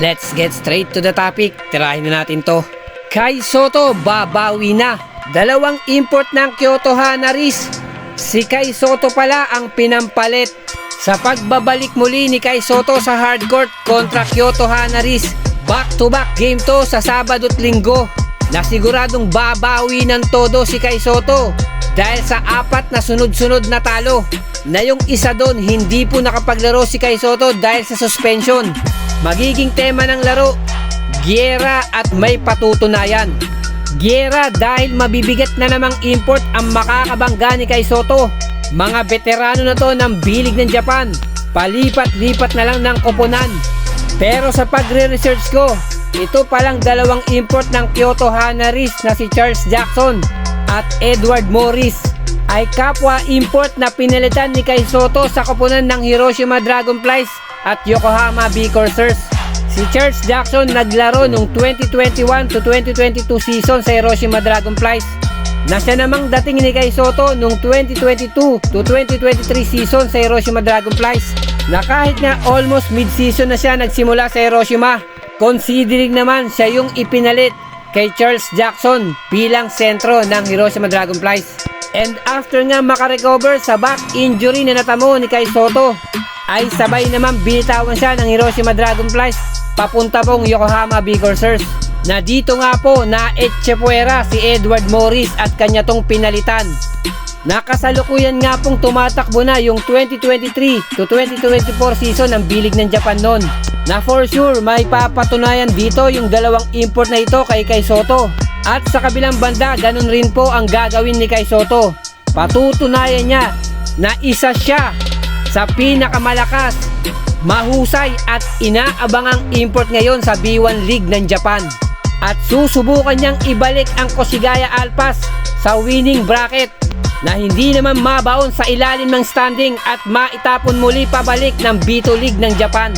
Let's get straight to the topic. Tirahin na natin to. Kai Sotto babawi na. Dalawang import ng Kyoto Hanaris. Si Kai Sotto pala ang pinampalit sa pagbabalik muli ni Kai Sotto sa hardcourt kontra Kyoto Hanaris. Back-to-back game to sa Sabado at Linggo na siguradong babawi ng todo si Kai Sotto dahil sa 4 na sunod-sunod na talo na yung isa doon hindi po nakapaglaro si Kai Sotto dahil sa suspension. Magiging tema ng laro, giyera at may patutunayan. Giyera dahil mabibigat na namang import ang makakabangga ni Kai Sotto. Mga veterano na to ng bilig ng Japan, palipat-lipat na lang ng koponan. Pero sa pagre-research ko, ito palang dalawang import ng Kyoto Hanaris na si Charles Jackson at Edward Morris ay kapwa import na pinalitan ni Kai Sotto sa koponan ng Hiroshima Dragonflies at Yokohama B. Corsairs. Si Charles Jackson naglaro nung 2021 to 2022 season sa Hiroshima Dragonflies na siya namang dating ni Kai Sotto nung 2022 to 2023 season sa Hiroshima Dragonflies na kahit nga almost mid-season na siya nagsimula sa Hiroshima, considering naman siya yung ipinalit kay Charles Jackson bilang sentro ng Hiroshima Dragonflies. And after nga makarecover sa back injury na natamo ni Kai Sotto, ay sabay naman binitawan siya ng Hiroshima Dragonflies papunta pong Yokohama B. Corsairs na dito nga po na etchepuera si Edward Morris at kanya tong pinalitan. Nakasalukuyan nga pong tumatakbo na yung 2023 to 2024 season ng bilig ng Japan noon na for sure may papatunayan dito yung dalawang import na ito kay Kai Sotto. At sa kabilang banda, ganun rin po ang gagawin ni Kai Sotto. Patutunayan niya na isa siya sa pinakamalakas, mahusay at inaabangang import ngayon sa B1 League ng Japan. At susubukan niyang ibalik ang Koshigaya Alpas sa winning bracket na hindi naman mabaon sa ilalim ng standing at maitapon muli pabalik ng B2 League ng Japan.